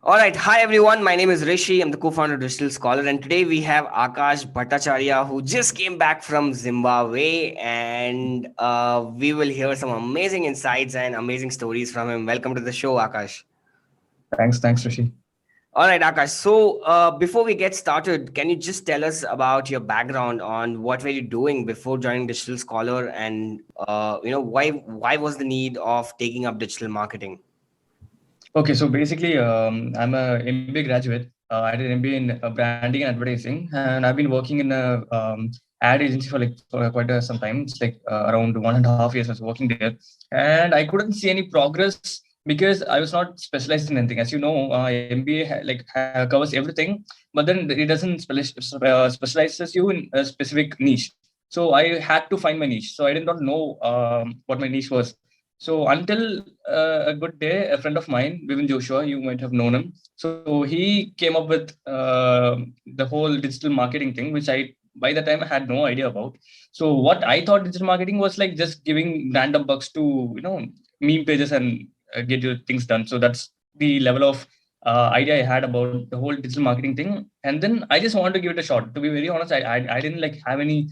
All right. Hi, everyone. My name is Rishi. I'm the co-founder of Digital Scholar. And today we have Aakash Bhattacharya, who just came back from Zimbabwe. And we will hear some amazing insights and amazing stories from him. Welcome to the show, Aakash. Thanks, Rishi. All right, Akash. So, before we get started, can you just tell us about your background on what were you doing before joining Digital Scholar, and why was the need of taking up digital marketing? Okay, so basically, I'm a MBA graduate. I did an MBA in branding and advertising, and I've been working in a ad agency for quite some time. It's like around 1.5 years I was working there, and I couldn't see any progress because I was not specialized in anything. As you know, MBA covers everything, but then it doesn't specializes you in a specific niche. So I had to find my niche. So I did not know what my niche was. So until a good day, a friend of mine, Vivin Joshua, you might have known him. So he came up with the whole digital marketing thing, which I by the time I had no idea about. So what I thought digital marketing was like just giving random bucks to meme pages and get your things done. So that's the level of idea I had about the whole digital marketing thing. And then I just wanted to give it a shot. To be very honest, I didn't like have any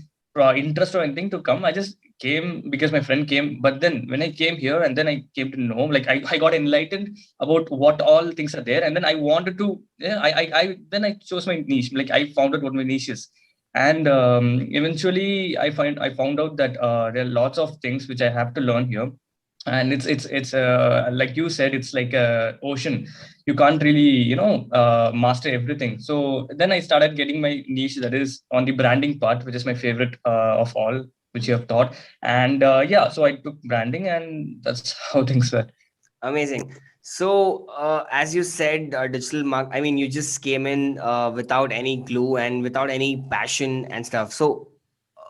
interest or anything to come. I just came because my friend came. But then when I came here and then I came to know, like I got enlightened about what all things are there. And then I wanted to, yeah, then I chose my niche. Like I found out what my niche is. And eventually I found out that there are lots of things which I have to learn here. And it's like you said, it's like a ocean. You can't really master everything. So then I started getting my niche, that is on the branding part, which is my favorite of all, which you have taught. And yeah, so I took branding, and that's how things were. Amazing. So, as you said, I mean, you just came in without any clue and without any passion and stuff. So,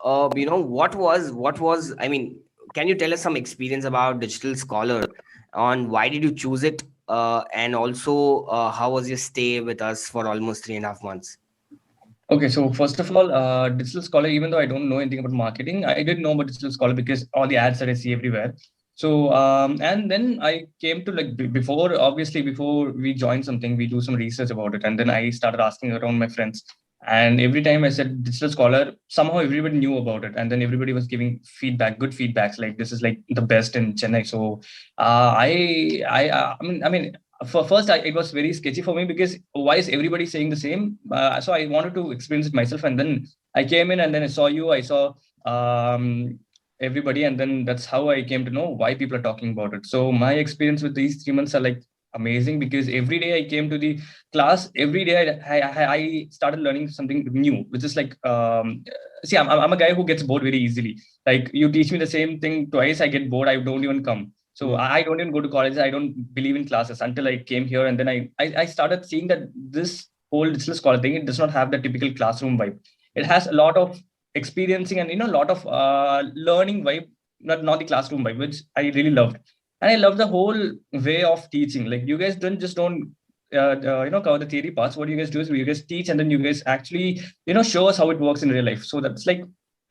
what was? I mean, can you tell us some experience about Digital Scholar, on why did you choose it, and also how was your stay with us for almost 3.5 months? Okay, so first of all, Digital Scholar, even though I don't know anything about marketing, I did know about Digital Scholar because all the ads that I see everywhere. So, and then I came to like before, obviously, before we join something, we do some research about it. And then I started asking around my friends. And every time I said Digital Scholar, somehow everybody knew about it. And then everybody was giving feedback, good feedbacks, like this is like the best in Chennai. So, I mean, for first it was very sketchy for me because why is everybody saying the same? So I wanted to experience it myself, and then I came in, and then I saw you, I saw everybody, and then that's how I came to know why people are talking about it. So my experience with these 3 months are like amazing because every day I came to the class, every day I started learning something new, which is like see, I'm a guy who gets bored very easily. Like you teach me the same thing twice, I get bored, I don't even come. So I don't even go to college. I don't believe in classes until I came here, and then I started seeing that this whole digital scholar thing, it does not have the typical classroom vibe. It has a lot of experiencing and a lot of learning vibe, not the classroom vibe, which I really loved. And I love the whole way of teaching. Like you guys don't cover the theory parts. What you guys do is you guys teach, and then you guys actually show us how it works in real life. So that's like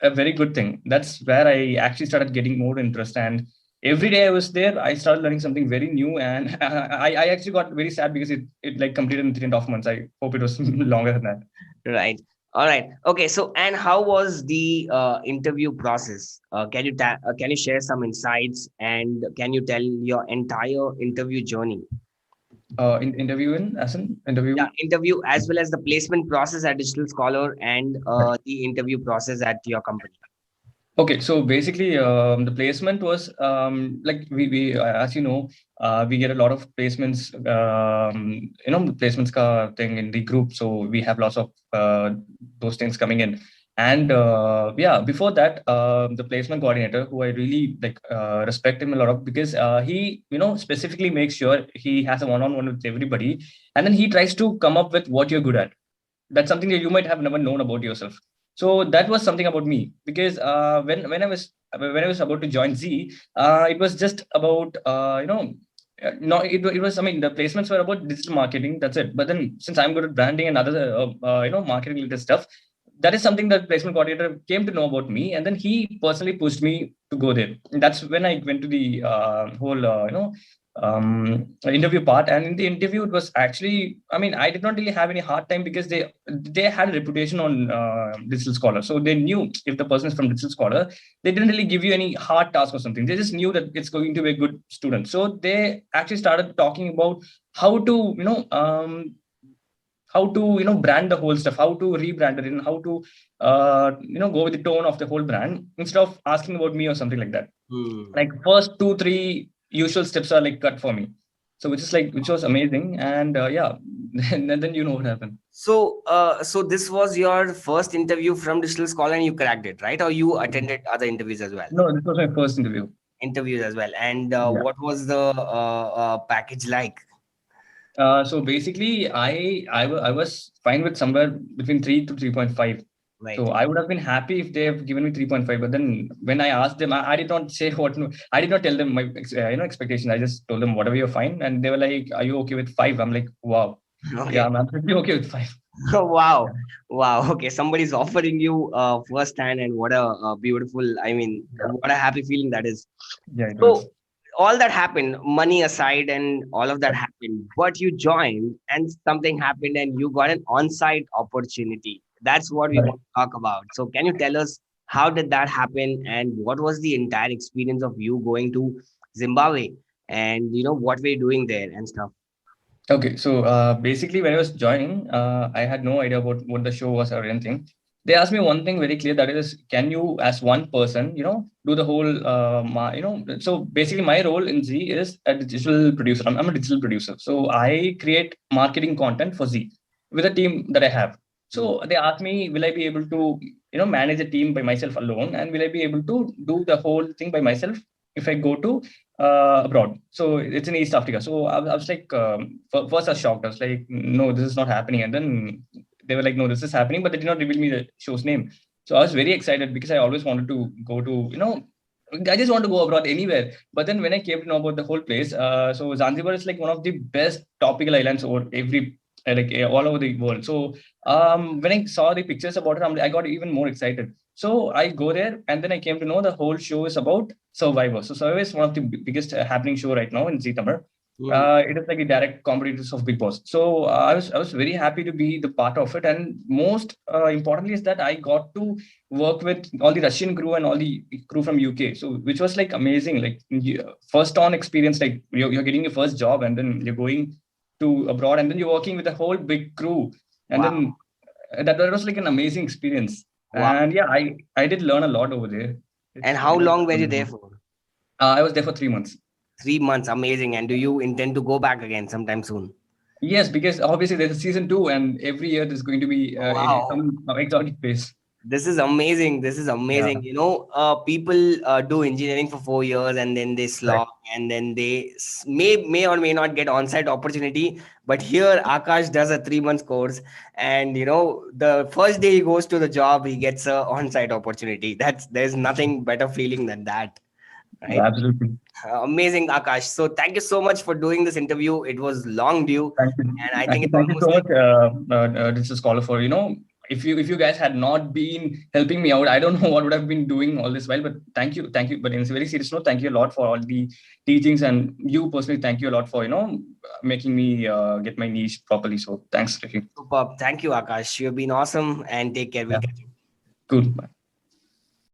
a very good thing. That's where I actually started getting more interest. And every day I was there, I started learning something very new, and I actually got very sad because it like completed in 3.5 months. I hope it was longer than that. Right. All right. Okay. So, and how was the interview process? Can you share some insights, and can you tell your entire interview journey? Interview in as an Yeah, interview. interview as well as the placement process at Digital Scholar, and the interview process at your company. Okay, so basically, the placement was like we as you know, we get a lot of placements, placements thing in the group. So we have lots of those things coming in, and yeah, before that, the placement coordinator, who I really like, respect him a lot of because he specifically makes sure he has a one-on-one with everybody, and then he tries to come up with what you're good at. That's something that you might have never known about yourself. So that was something about me because when I was about to join Z, it was just about no, it was, I mean, the placements were about digital marketing, that's it. But then since I'm good at branding and other marketing related stuff, that is something that placement coordinator came to know about me, and then he personally pushed me to go there. And that's when I went to the whole interview part. And in the interview, it was actually, I mean, I did not really have any hard time because they had a reputation on Digital Scholar, so they knew if the person is from Digital Scholar. They didn't really give you any hard task or something. They just knew that it's going to be a good student. So they actually started talking about how to brand the whole stuff, how to rebrand it, and how to go with the tone of the whole brand instead of asking about me or something like that. Like first 2-3 usual steps are like cut for me, so which was amazing. And yeah, then you know what happened. So this was your first interview from Digital Scholar and you cracked it, right? Or you attended other interviews as well? No, this was my first interview. Interviews as well. And Yeah. what was the package like? So basically, I was fine with somewhere between 3 to 3.5. Right. So I would have been happy if they have given me 3.5. But then when I asked them, I did not say what. I did not tell them my expectation. I just told them whatever you're fine, and they were like, "Are you okay with 5?" I'm like, "Wow, Okay. yeah, I'm absolutely okay with 5." Wow. Wow. Okay. Somebody's offering you first hand, and what a, beautiful, I mean, Yeah, what a happy feeling that is. yeah, it was. So all that happened, money aside, and all of that happened, but you joined and something happened and you got an on-site opportunity. That's what we Right. want to talk about. So can you tell us how did that happen and what was the entire experience of you going to Zimbabwe and what were you doing there and stuff? Okay, so basically, when I was joining, I had no idea about what the show was or anything. They asked me one thing very clear, that is, can you, as one person, do the whole, so basically, my role in Z is a digital producer. I'm a digital producer. So I create marketing content for Z with a team that I have. Hmm. So they asked me, will I be able to, manage a team by myself alone? And will I be able to do the whole thing by myself if I go to abroad? So it's in East Africa. So I was like, first I was shocked. I was like, no, this is not happening. And then they were like, no, this is happening, but they did not reveal me the show's name. So I was very excited because I always wanted to go to, I just want to go abroad anywhere. But then when I came to know about the whole place, so Zanzibar is like one of the best tropical islands over all over the world. So when I saw the pictures about it, I got even more excited. So I go there, and then I came to know the whole show is about Survivor. So Survivor is one of the biggest happening show right now in Zee Tamil. Hmm. It is like the direct competitors of Big Boss. So I was very happy to be the part of it, and most importantly is that I got to work with all the Russian crew and all the crew from UK. So which was like amazing, like first on experience. Like you're getting your first job, and then you're going to abroad, and then you're working with a whole big crew, and Wow. then that was like an amazing experience. Wow. And yeah, I did learn a lot over there. And It's how it was long were you there for? I was there for 3 months. 3 months. Amazing. And do you intend to go back again sometime soon? Yes, because obviously there's a season 2, and every year there's going to be Wow. some exotic place. This is amazing. This is Yeah, amazing. People do engineering for 4 years and then they right. slog and then they may or may not get on-site opportunity. But here, Akash does a 3 months course, and the first day he goes to the job, he gets a on-site opportunity. There's nothing better feeling than that, Yeah, right? absolutely. Amazing, Akash. So thank you so much for doing this interview. It was long due, Thank you. and I think it's Thank you almost so like much, this is Scholar, for if you guys had not been helping me out, I don't know what would have been doing all this while. But thank you. But in a very serious note, thank you a lot for all the teachings, and you personally, thank you a lot for making me get my niche properly. So thanks, Ricky. superb. Thank you, Akash. You've been awesome, and take care. We'll Yeah, catch you. cool.